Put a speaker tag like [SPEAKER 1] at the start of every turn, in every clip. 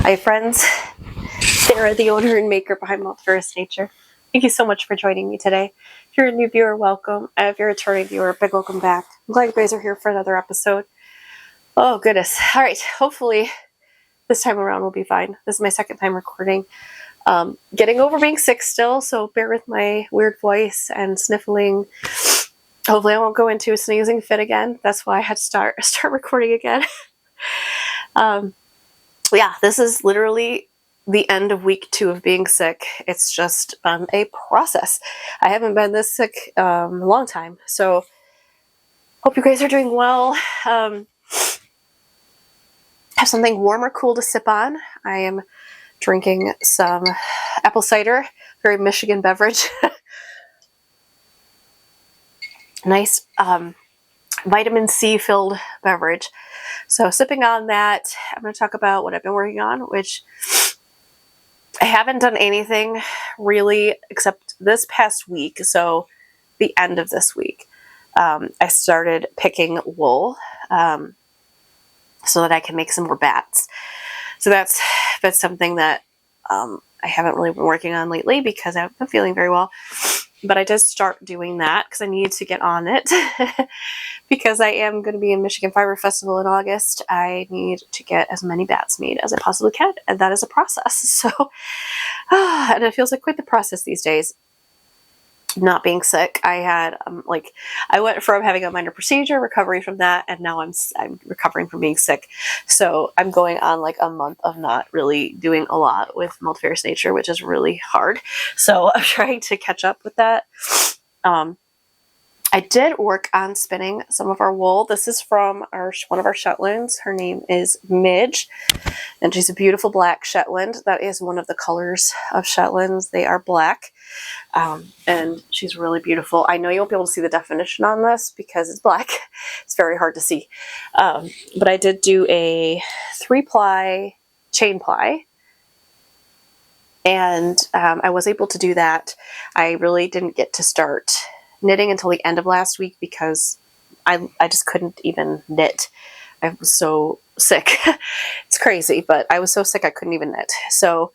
[SPEAKER 1] Hi friends, Sarah, the owner and maker behind Multifarious Nature. Thank you so much for joining me today. If you're a new viewer, welcome. If you're a returning viewer, big welcome back. I'm glad you guys are here for another episode. Oh goodness. All right, hopefully this time around will be fine. This is my second time recording. Getting over being sick still, so bear with my weird voice and sniffling. Hopefully I won't go into a sneezing fit again. That's why I had to start recording again. Yeah, this is literally the end of week 2 of being sick. It's just a process. I haven't been this sick a long time, so hope you guys are doing well. Have something warm or cool to sip on. I am drinking some apple cider, very Michigan beverage. Nice vitamin C filled beverage. So sipping on that, I'm going to talk about what I've been working on, which I haven't done anything really except this past week. So the end of this week, I started picking wool so that I can make some more bats. So that's something that I haven't really been working on lately because I haven't been feeling very well. But I did start doing that because I need to get on it because I am going to be in Michigan Fiber Festival in August. I need to get as many bats made as I possibly can, and that is a process. So, and it feels like quite the process these days. Not being sick, I had I went from having a minor procedure, recovery from that, and now I'm recovering from being sick. So I'm going on like a month of not really doing a lot with Multifarious Nature, which is really hard. So I'm trying to catch up with that. I did work on spinning some of our wool. This is from one of our Shetlands. Her name is Midge, and she's a beautiful black Shetland. That is one of the colors of Shetlands. They are black, and she's really beautiful. I know you won't be able to see the definition on this because it's black. It's very hard to see. But I did do a 3-ply chain ply, and I was able to do that. I really didn't get to start knitting until the end of last week because I just couldn't even knit. I was so sick. It's crazy, but I was so sick I couldn't even knit. So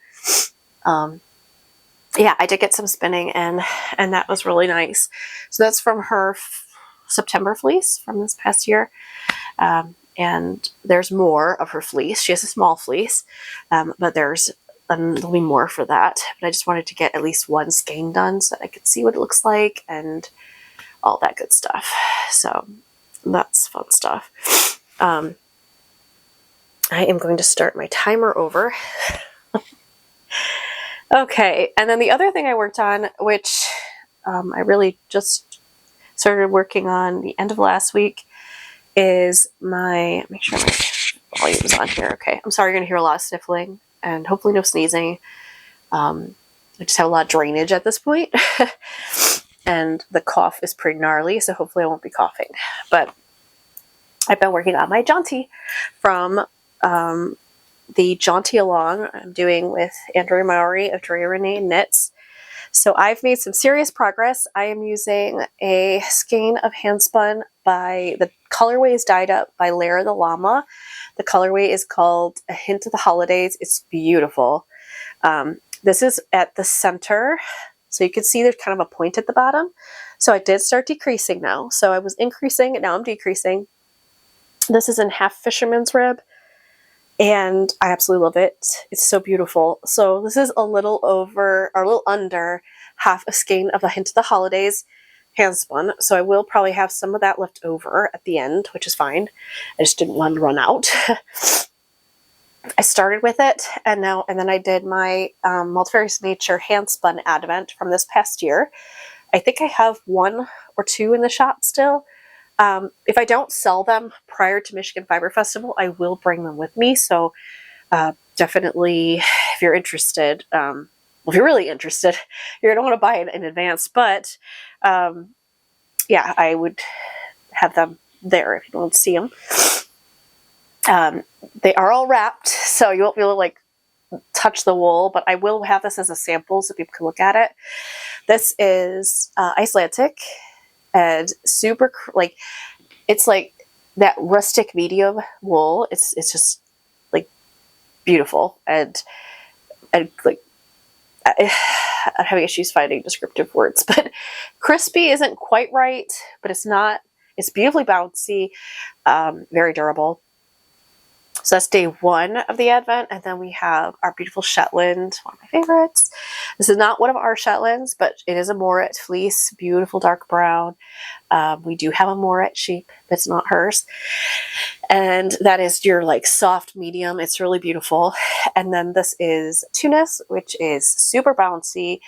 [SPEAKER 1] yeah, I did get some spinning and that was really nice. So that's from her September fleece from this past year. And there's more of her fleece. She has a small fleece, but there'll be more for that. But I just wanted to get at least one skein done so that I could see what it looks like and all that good stuff. So that's fun stuff. I am going to start my timer over. Okay, and then the other thing I worked on, which I really just started working on the end of last week, is make sure my volume is on here. Okay, I'm sorry you're going to hear a lot of sniffling and hopefully no sneezing. I just have a lot of drainage at this point. And the cough is pretty gnarly, so hopefully I won't be coughing. But I've been working on my jaunty from the Jaunty Along I'm doing with Andrea Mowry of Drea Renee Knits. So I've made some serious progress. I am using a skein of handspun the colorway is dyed up by Lara the Llama. The colorway is called A Hint of the Holidays. It's beautiful. This is at the center. So you can see there's kind of a point at the bottom. So I did start decreasing now. So I was increasing, and now I'm decreasing. This is in half fisherman's rib, and I absolutely love it. It's so beautiful. So this is a little under half a skein of A Hint of the Holidays handspun. So I will probably have some of that left over at the end, which is fine. I just didn't want to run out. I started with it, and then I did my Multifarious Nature handspun advent from this past year. I think I have 1 or 2 in the shop still. If I don't sell them prior to Michigan Fiber Festival, I will bring them with me. So definitely, if you're interested, if you're really interested, you're going to want to buy it in advance. But yeah, I would have them there if you want to see them. They are all wrapped, so you won't be able to like touch the wool, but I will have this as a sample so people can look at it. This is Icelandic and super it's like that rustic medium wool. It's just like beautiful. And like, I'm having issues finding descriptive words, but crispy isn't quite right, but it's not. It's beautifully bouncy, very durable. So that's day 1 of the Advent, and then we have our beautiful Shetland, one of my favorites. This is not one of our Shetlands, but it is a Moret fleece, beautiful dark brown. We do have a Moret sheep, but it's not hers. And that is your like soft medium. It's really beautiful. And then this is Tunis, which is super bouncy.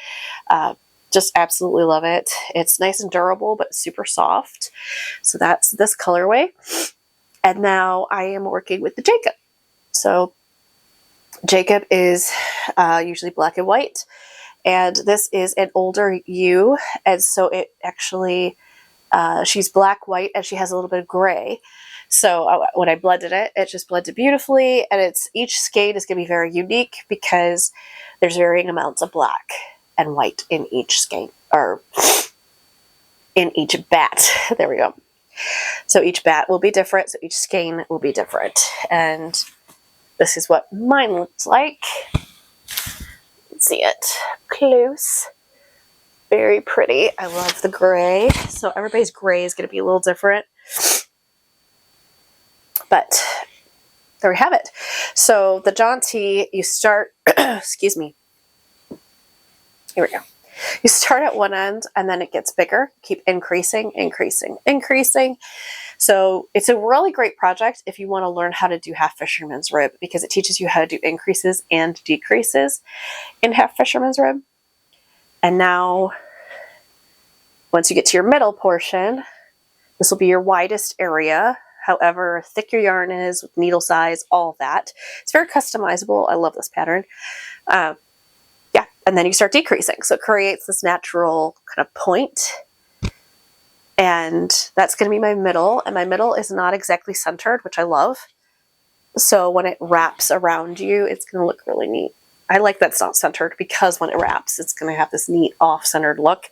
[SPEAKER 1] Just absolutely love it. It's nice and durable, but super soft. So that's this colorway. And now I am working with the Jacob. So Jacob is usually black and white. And this is an older ewe. And so it actually, she's black, white, and she has a little bit of gray. So when I blended it, it just blended beautifully. And each skein is going to be very unique because there's varying amounts of black and white in each skein, or in each bat. There we go. So each bat will be different, so each skein will be different. And this is what mine looks like. Let's see it close. Very pretty. I love the gray. So everybody's gray is going to be a little different. But there we have it. So the jaunty, you start, excuse me. Here we go. You start at one end and then it gets bigger. Keep increasing, increasing, increasing. So it's a really great project if you want to learn how to do half fisherman's rib, because it teaches you how to do increases and decreases in half fisherman's rib. And now, once you get to your middle portion, this will be your widest area. However thick your yarn is, with needle size, all of that. It's very customizable. I love this pattern. Yeah, and then you start decreasing. So it creates this natural kind of point. And that's going to be my middle. And my middle is not exactly centered, which I love. So when it wraps around you, it's going to look really neat. I like that it's not centered because when it wraps, it's going to have this neat off-centered look.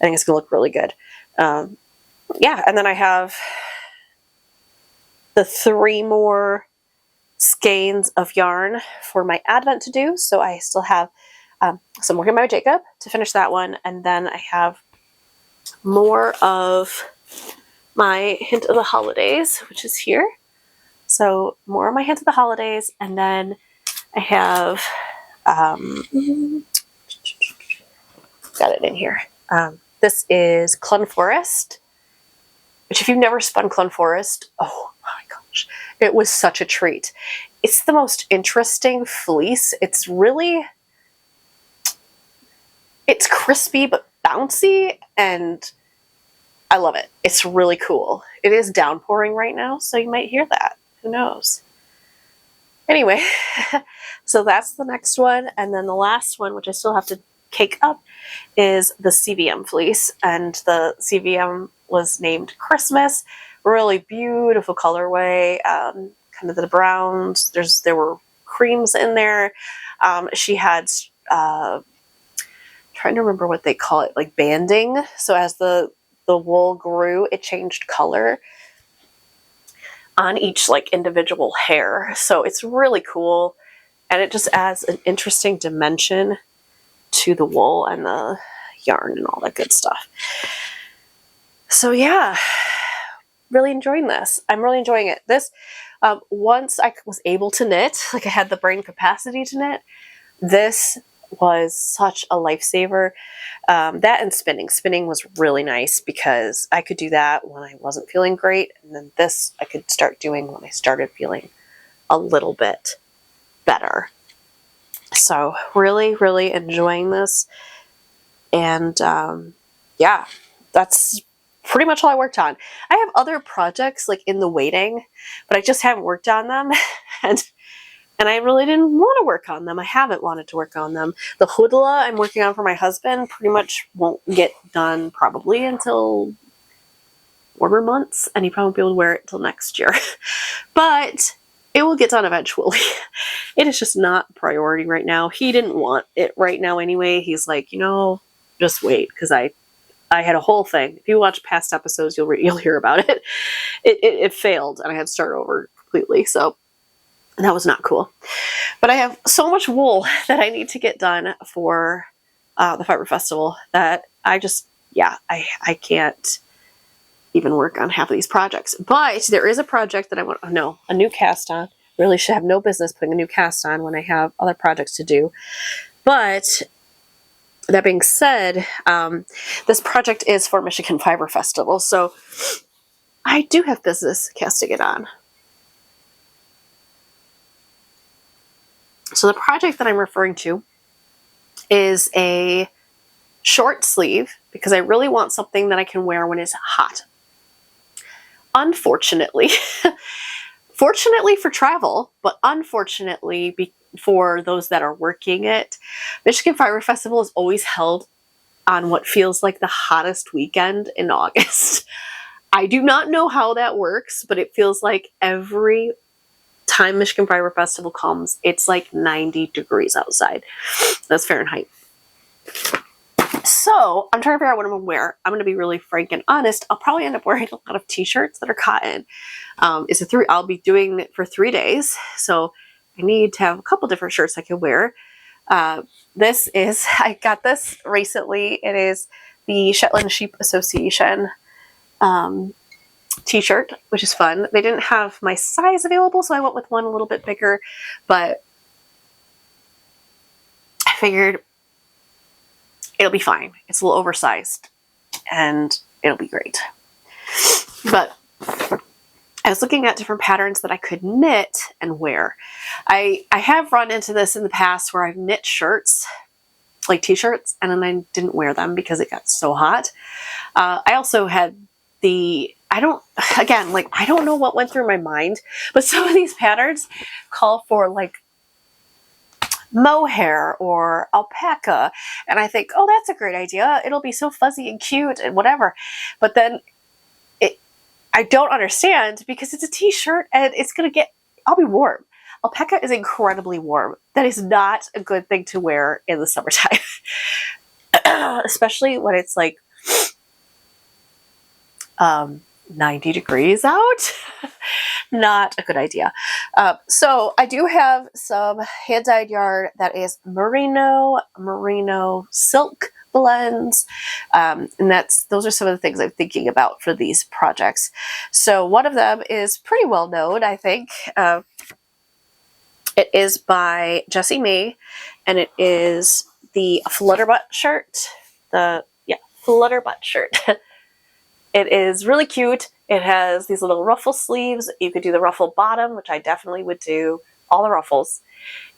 [SPEAKER 1] I think it's going to look really good. Yeah, and then I have the 3 more skeins of yarn for my Advent to do. So I still have so I'm working on my Jacob to finish that one, and then I have more of my Hint of the Holidays, which is here. So more of my Hint of the Holidays, and then I have got it in here. This is Clun Forest, which if you've never spun Clun Forest, oh my gosh, it was such a treat. It's the most interesting fleece. It's crispy but bouncy, and I love it. It's really cool. It is downpouring right now, so you might hear that. Who knows? Anyway, so that's the next one. And then the last one, which I still have to cake up, is the CVM fleece. And the CVM was named Christmas. Really beautiful colorway. Kind of the browns. There were creams in there. She had trying to remember what they call it, like banding. So as the wool grew, it changed color on each like individual hair. So it's really cool, and it just adds an interesting dimension to the wool and the yarn and all that good stuff. So yeah, really enjoying this. I'm really enjoying it. This, once I was able to knit, like I had the brain capacity to knit, this was such a lifesaver. That and spinning. Spinning was really nice because I could do that when I wasn't feeling great, and then this I could start doing when I started feeling a little bit better. So really, really enjoying this. And yeah, that's pretty much all I worked on. I have other projects like in the waiting, but I just haven't worked on them. And I really didn't want to work on them. I haven't wanted to work on them. The hoodla I'm working on for my husband pretty much won't get done probably until warmer months, and he probably won't be able to wear it until next year. But it will get done eventually. It is just not a priority right now. He didn't want it right now anyway. He's like, just wait, because I had a whole thing. If you watch past episodes, you'll hear about it. It failed, and I had to start over completely. So. And that was not cool. But I have so much wool that I need to get done for the Fiber Festival that I just, yeah, I can't even work on half of these projects. But there is a project that I want, no, a new cast on. Really should have no business putting a new cast on when I have other projects to do. But that being said, this project is for Michigan Fiber Festival, so I do have business casting it on. So the project that I'm referring to is a short sleeve because I really want something that I can wear when it's hot. Unfortunately, fortunately for travel, but unfortunately for those that are working it, Michigan Fiber Festival is always held on what feels like the hottest weekend in August. I do not know how that works, but it feels like every time Michigan Fiber Festival comes, it's like 90 degrees outside. That's Fahrenheit. So I'm trying to figure out what I'm going to wear. I'm going to be really frank and honest. I'll probably end up wearing a lot of t-shirts that are cotton. I'll be doing it for 3 days. So I need to have a couple different shirts I can wear. I got this recently. It is the Shetland Sheep Association t-shirt, which is fun. They didn't have my size available, so I went with one a little bit bigger, but I figured it'll be fine. It's a little oversized and it'll be great. But I was looking at different patterns that I could knit and wear. I have run into this in the past where I've knit shirts, like t-shirts, and then I didn't wear them because it got so hot. I also had I don't know what went through my mind, but some of these patterns call for like mohair or alpaca, and I think, oh, that's a great idea. It'll be so fuzzy and cute and whatever. But then I don't understand because it's a t-shirt and I'll be warm. Alpaca is incredibly warm. That is not a good thing to wear in the summertime, especially when it's like 90 degrees out. Not a good idea. So I do have some hand-dyed yarn that is merino silk blends, and those are some of the things I'm thinking about for these projects. So one of them is pretty well known, I think. It is by Jessie May, and it is the Flutterbutt shirt. Flutterbutt shirt. It is really cute. It has these little ruffle sleeves. You could do the ruffle bottom, which I definitely would do, all the ruffles.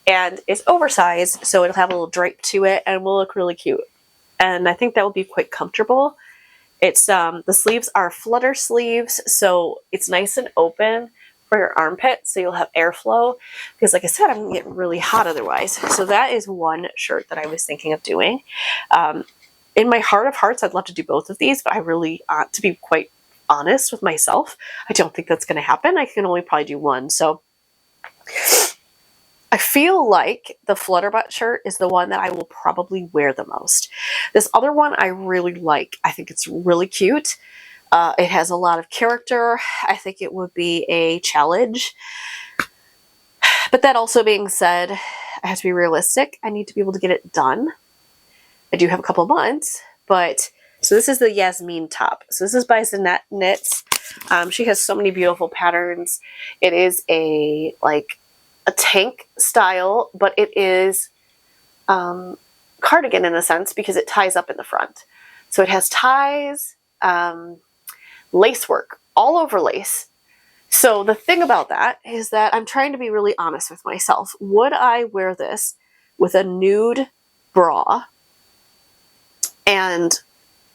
[SPEAKER 1] And it's oversized, so it'll have a little drape to it and will look really cute. And I think that will be quite comfortable. It's the sleeves are flutter sleeves, so it's nice and open for your armpit, so you'll have airflow. Because like I said, I'm getting really hot otherwise. So that is one shirt that I was thinking of doing. In my heart of hearts, I'd love to do both of these, but I really, to be quite honest with myself, I don't think that's going to happen. I can only probably do one. So I feel like the Flutterbutt shirt is the one that I will probably wear the most. This other one I really like. I think it's really cute. It has a lot of character. I think it would be a challenge. But that also being said, I have to be realistic. I need to be able to get it done. I do have a couple of months, but so this is the Yasmin top. So this is by Zanette Knits. She has so many beautiful patterns. It is a tank style, but it is cardigan in a sense because it ties up in the front. So it has ties, lace work, all over lace. So the thing about that is that I'm trying to be really honest with myself. Would I wear this with a nude bra? And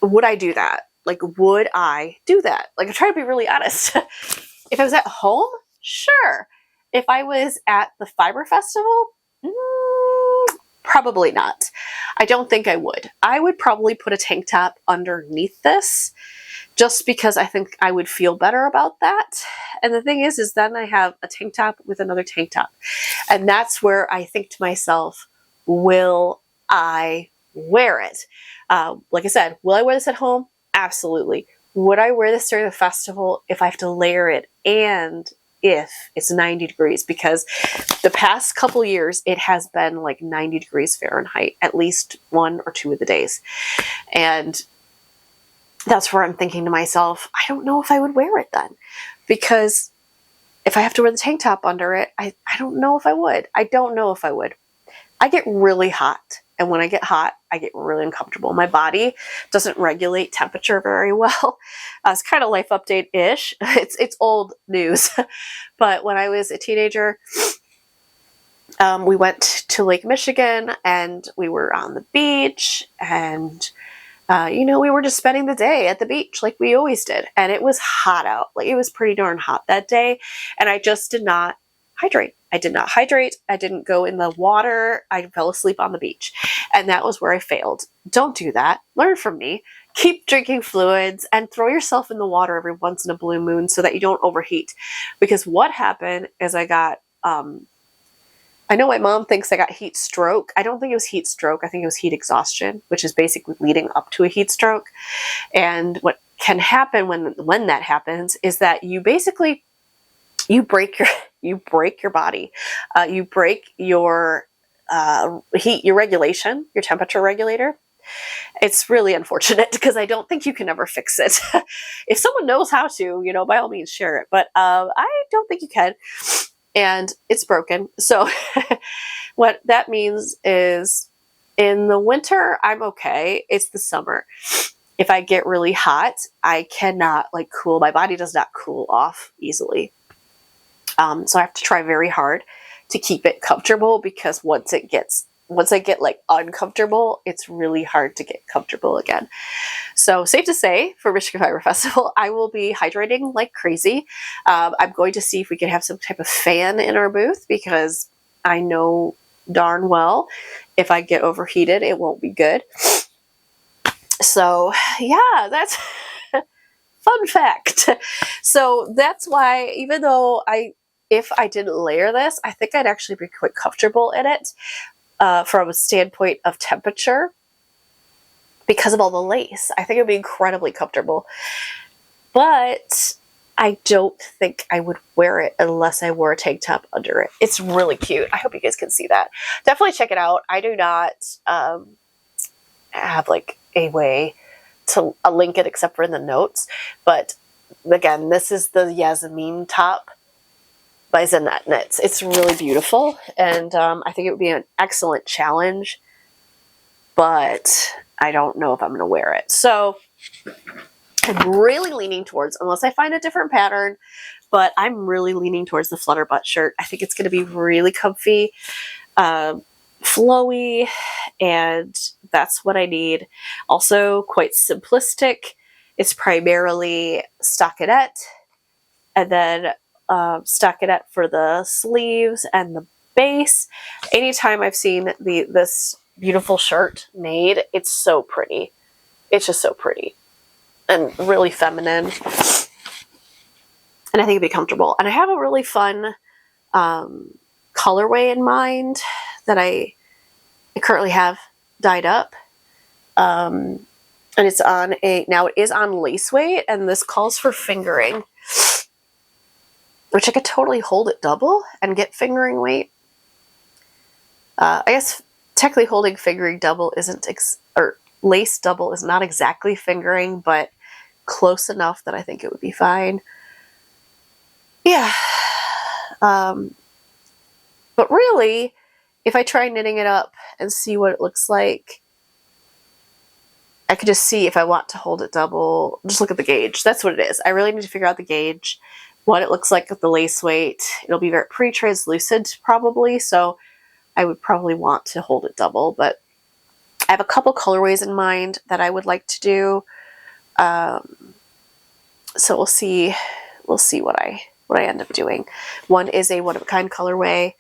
[SPEAKER 1] would I do that? Would I do that? I try to be really honest. If I was at home, sure. If I was at the Fiber Festival, probably not. I don't think I would. I would probably put a tank top underneath this just because I think I would feel better about that. And the thing is then I have a tank top with another tank top. And that's where I think to myself, will I wear it? Like I said, will I wear this at home? Absolutely. Would I wear this during the festival if I have to layer it and if it's 90 degrees, because the past couple years it has been like 90 degrees Fahrenheit at least 1 or 2 of the days. And that's where I'm thinking to myself, I don't know if I would wear it then, because if I have to wear the tank top under it, I don't know if I would. I don't know if I would. I get really hot. And when I get hot, I get really uncomfortable. My body doesn't regulate temperature very well. It's kind of life update-ish. It's old news. But when I was a teenager, we went to Lake Michigan and we were on the beach, and we were just spending the day at the beach like we always did. And it was hot out. Like, it was pretty darn hot that day. And I just did not hydrate. I did not hydrate. I didn't go in the water. I fell asleep on the beach. And that was where I failed. Don't do that. Learn from me. Keep drinking fluids and throw yourself in the water every once in a blue moon so that you don't overheat. Because what happened is I got, I know my mom thinks I got heat stroke. I don't think it was heat stroke. I think it was heat exhaustion, which is basically leading up to a heat stroke. And what can happen when that happens is that you basically, you break your body. You break your heat, your regulation, your temperature regulator. It's really unfortunate because I don't think you can ever fix it. If someone knows how to, by all means share it. But I don't think you can. And it's broken. So what that means is in the winter, I'm okay. It's the summer. If I get really hot, I cannot cool. My body does not cool off easily. So I have to try very hard to keep it comfortable, because once I get uncomfortable, it's really hard to get comfortable again. So safe to say, for Michigan Fiber Festival, I will be hydrating like crazy. I'm going to see if we can have some type of fan in our booth, because I know darn well if I get overheated, it won't be good. So yeah, that's fun fact. So that's why, even though if I didn't layer this, I think I'd actually be quite comfortable in it from a standpoint of temperature, because of all the lace. I think it would be incredibly comfortable. But I don't think I would wear it unless I wore a tank top under it. It's really cute. I hope you guys can see that. Definitely check it out. I do not have a way to link it except for in the notes. But again, this is the Yasmin top by Zanette Knits. It's really beautiful, and I think it would be an excellent challenge, but I don't know if I'm going to wear it. So I'm really leaning towards, unless I find a different pattern, but I'm really leaning towards the flutter butt shirt. I think it's going to be really comfy, flowy, and that's what I need. Also quite simplistic. It's primarily stockinette, and then stockinette for the sleeves and the base. Anytime I've seen this beautiful shirt made, it's so pretty. It's just so pretty and really feminine. And I think it'd be comfortable. And I have a really fun colorway in mind that I currently have dyed up. And it's on now it is on lace weight, and this calls for fingering, which I could totally hold it double and get fingering weight. I guess technically holding fingering double isn't, or lace double is not exactly fingering, but close enough that I think it would be fine. Yeah. But really, if I try knitting it up and see what it looks like, I could just see if I want to hold it double. Just look at the gauge. That's what it is. I really need to figure out the gauge, what it looks like with the lace weight. It'll be very pretty translucent probably, so I would probably want to hold it double. But I have a couple colorways in mind that I would like to do. So we'll see what I end up doing. One is a one-of-a-kind colorway,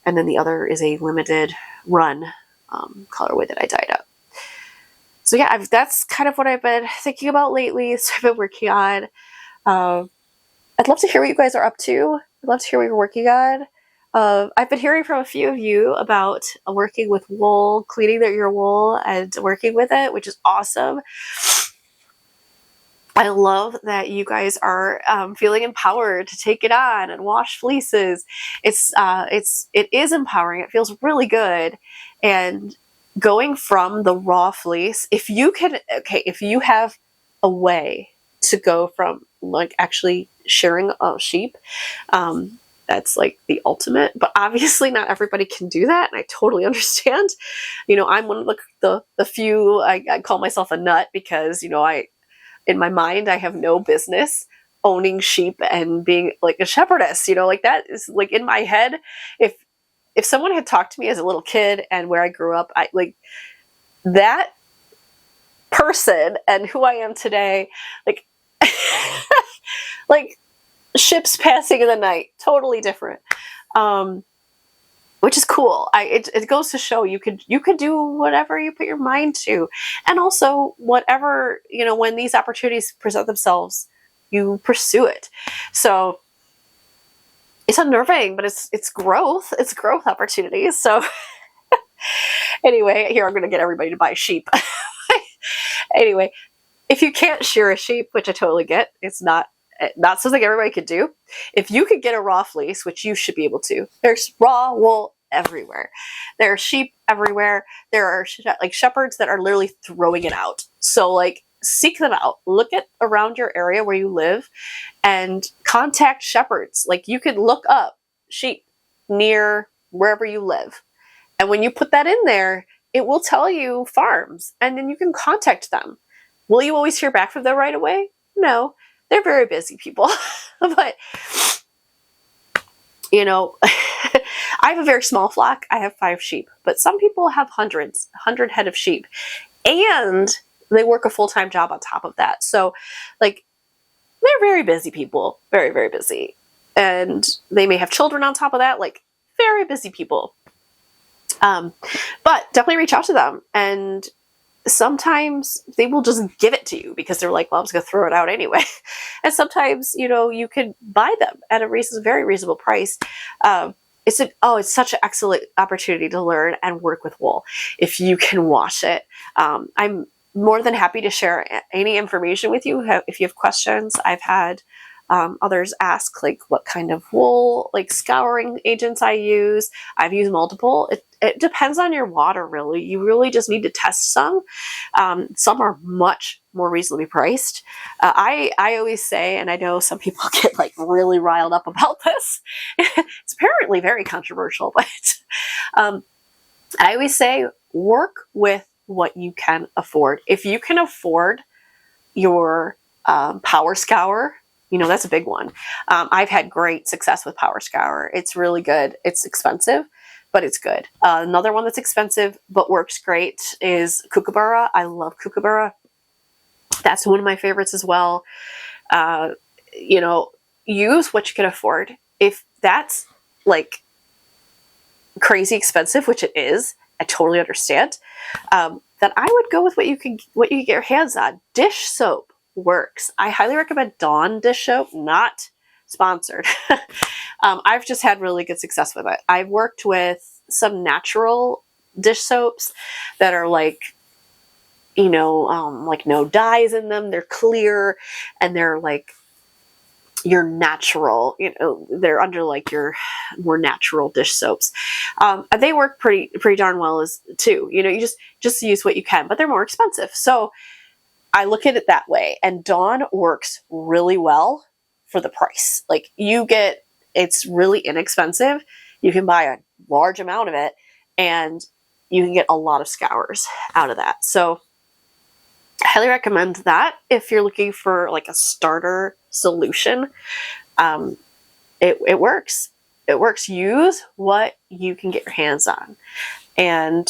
[SPEAKER 1] and then the other is a limited run colorway that I dyed up. So yeah, that's kind of what I've been thinking about lately. So I've been working on. I'd love to hear what you guys are up to. I'd love to hear what you're working on. I've been hearing from a few of you about working with wool, cleaning your wool and working with it, which is awesome. I love that you guys are feeling empowered to take it on and wash fleeces. It is empowering. It feels really good. And going from the raw fleece, if you have a way to go from like actually shearing a sheep, that's like the ultimate. But obviously, not everybody can do that, and I totally understand. I'm one of the few. I call myself a nut because in my mind, I have no business owning sheep and being like a shepherdess. Like that is like in my head. If someone had talked to me as a little kid and where I grew up, I like that person and who I am today, like like ships passing in the night, totally different. Which is cool. It goes to show you could do whatever you put your mind to, and also whatever when these opportunities present themselves, you pursue it. So it's unnerving, but it's growth. It's growth opportunities. So anyway, here I'm going to get everybody to buy sheep. Anyway, if you can't shear a sheep, which I totally get, it's not something everybody could do. If you could get a raw fleece, which you should be able to, there's raw wool everywhere. There are sheep everywhere. There are like shepherds that are literally throwing it out. So like seek them out. Look at around your area where you live and contact shepherds. Like you could look up sheep near wherever you live. And when you put that in there, it will tell you farms, and then you can contact them. Will you always hear back from them right away? No. They're very busy people. But, I have a very small flock. I have 5 sheep. But some people have 100 head of sheep. And they work a full-time job on top of that. So, like, they're very busy people. Very, very busy. And they may have children on top of that. Like, very busy people. But definitely reach out to them. And sometimes they will just give it to you because they're like, well, I'm just going to throw it out anyway. And sometimes, you can buy them at a very reasonable price. It's such an excellent opportunity to learn and work with wool if you can wash it. I'm more than happy to share any information with you if you have questions. I've had others ask like what kind of wool, like scouring agents I use. I've used multiple. It depends on your water, really. You really just need to test some. Some are much more reasonably priced. I always say, and I know some people get like really riled up about this. It's apparently very controversial, but I always say work with what you can afford. If you can afford your power scour, that's a big one. I've had great success with power scour. It's really good. It's expensive, but it's good. Another one that's expensive but works great is kookaburra. I love kookaburra. That's one of my favorites as well. Use what you can afford. If that's like crazy expensive, which it is, I totally understand. Then I would go with what you can get your hands on. Dish soap works. I highly recommend Dawn dish soap, not sponsored. I've just had really good success with it. I've worked with some natural dish soaps that are like, like no dyes in them. They're clear and they're like your natural, they're under like your more natural dish soaps. They work pretty darn well too. You just use what you can, but they're more expensive. So I look at it that way, and Dawn works really well for the price. Like it's really inexpensive. You can buy a large amount of it and you can get a lot of scours out of that. So I highly recommend that if you're looking for like a starter solution. It works. It works. Use what you can get your hands on. And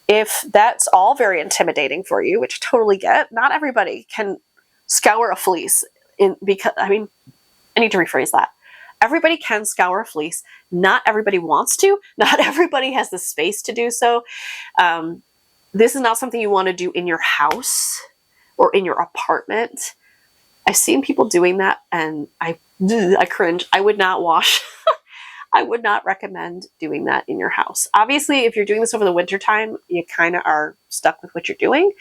[SPEAKER 1] if that's all very intimidating for you, which I totally get, not everybody can scour a fleece. I need to rephrase that. Everybody can scour a fleece. Not everybody wants to. Not everybody has the space to do so. This is not something you want to do in your house or in your apartment. I've seen people doing that, and I cringe. I would not wash. I would not recommend doing that in your house. Obviously, if you're doing this over the winter time, you kind of are stuck with what you're doing.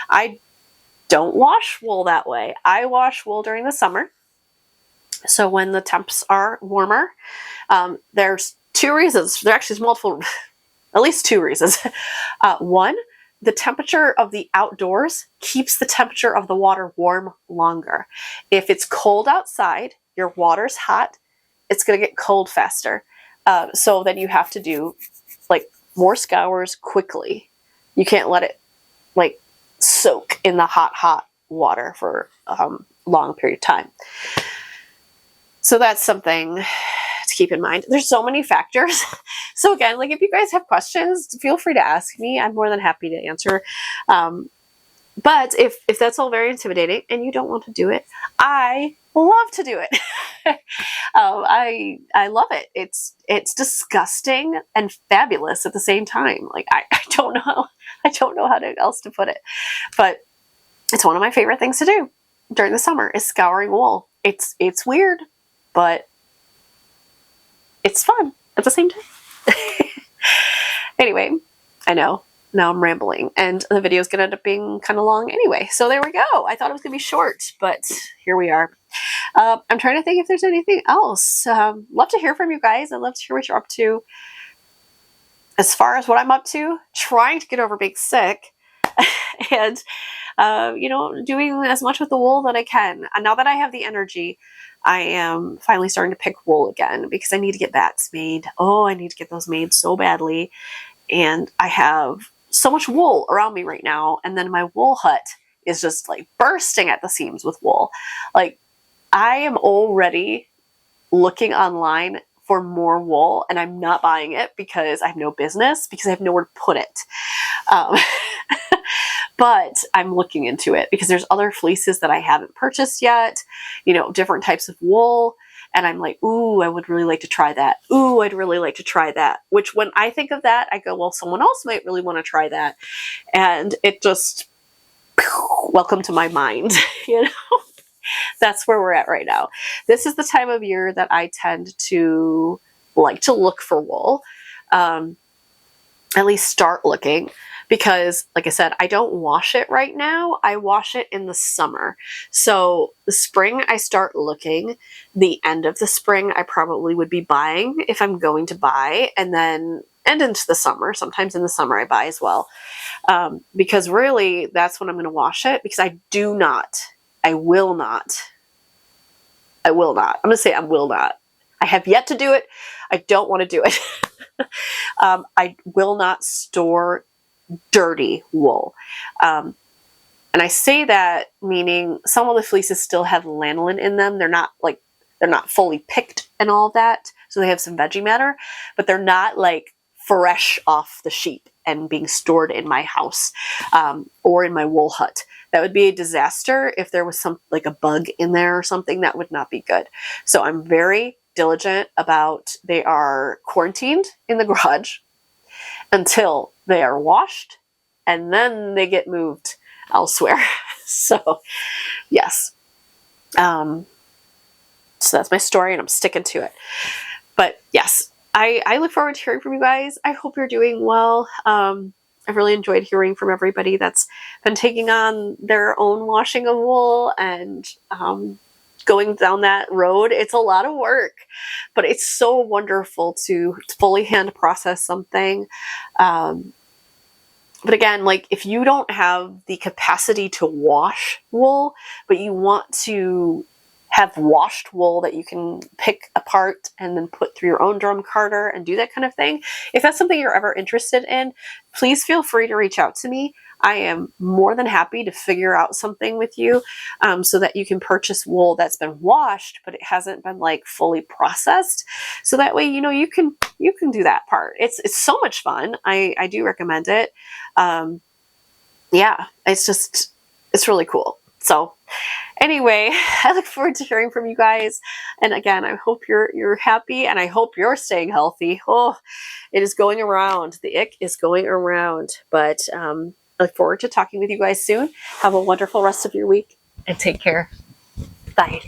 [SPEAKER 1] I don't wash wool that way. I wash wool during the summer. So when the temps are warmer, there's two reasons. There actually is multiple, at least two reasons. One, the temperature of the outdoors keeps the temperature of the water warm longer. If it's cold outside, your water's hot, it's going to get cold faster. So then you have to do like more scours quickly. You can't let it like soak in the hot water for a long period of time. So that's something to keep in mind. There's so many factors. So again, like if you guys have questions, feel free to ask me. I'm more than happy to answer. But if that's all very intimidating and you don't want to do it, I love to do it. I love it. It's disgusting and fabulous at the same time. Like I don't know how else to put it, but it's one of my favorite things to do during the summer is scouring wool. It's weird, but it's fun at the same time. Anyway, I know now I'm rambling and the video is going to end up being kind of long anyway. So there we go. I thought it was going to be short, but here we are. I'm trying to think if there's anything else. Love to hear from you guys. I'd love to hear what you're up to. As far as what I'm up to, trying to get over being sick and, doing as much with the wool that I can. And now that I have the energy, I am finally starting to pick wool again because I need to get bats made. Oh, I need to get those made so badly. And I have so much wool around me right now. And then my wool hut is just like bursting at the seams with wool. Like I am already looking online for more wool and I'm not buying it because I have no business, because I have nowhere to put it. But I'm looking into it because there's other fleeces that I haven't purchased yet, different types of wool. And I'm like, ooh, I would really like to try that. Ooh, I'd really like to try that. Which when I think of that, I go, well, someone else might really want to try that. And it just, welcome to my mind, That's where we're at right now. This is the time of year that I tend to like to look for wool. At least start looking. Because, like I said, I don't wash it right now. I wash it in the summer. So the spring, I start looking. The end of the spring, I probably would be buying if I'm going to buy. And into the summer. Sometimes in the summer, I buy as well. Because really, that's when I'm going to wash it. Because I will not. I'm going to say I will not. I have yet to do it. I don't want to do it. I will not store dirty wool. And I say that meaning some of the fleeces still have lanolin in them. They're not fully picked and all that. So they have some veggie matter, but they're not like fresh off the sheep and being stored in my house, or in my wool hut. That would be a disaster if there was like a bug in there or something. That would not be good. So I'm very diligent about they are quarantined in the garage until they are washed, and then they get moved elsewhere. So, yes. So that's my story, and I'm sticking to it. But yes, I look forward to hearing from you guys. I hope you're doing well. I've really enjoyed hearing from everybody that's been taking on their own washing of wool and going down that road. It's a lot of work, but it's so wonderful to fully hand process something. But again, like if you don't have the capacity to wash wool, but you want to have washed wool that you can pick apart and then put through your own drum carder and do that kind of thing, if that's something you're ever interested in, please feel free to reach out to me. I am more than happy to figure out something with you, so that you can purchase wool that's been washed, but it hasn't been like fully processed. So that way, you can do that part. It's so much fun. I do recommend it. Yeah, it's really cool. So anyway, I look forward to hearing from you guys. And again, I hope you're happy and I hope you're staying healthy. Oh, it is going around. The ick is going around. But I look forward to talking with you guys soon. Have a wonderful rest of your week and take care. Bye.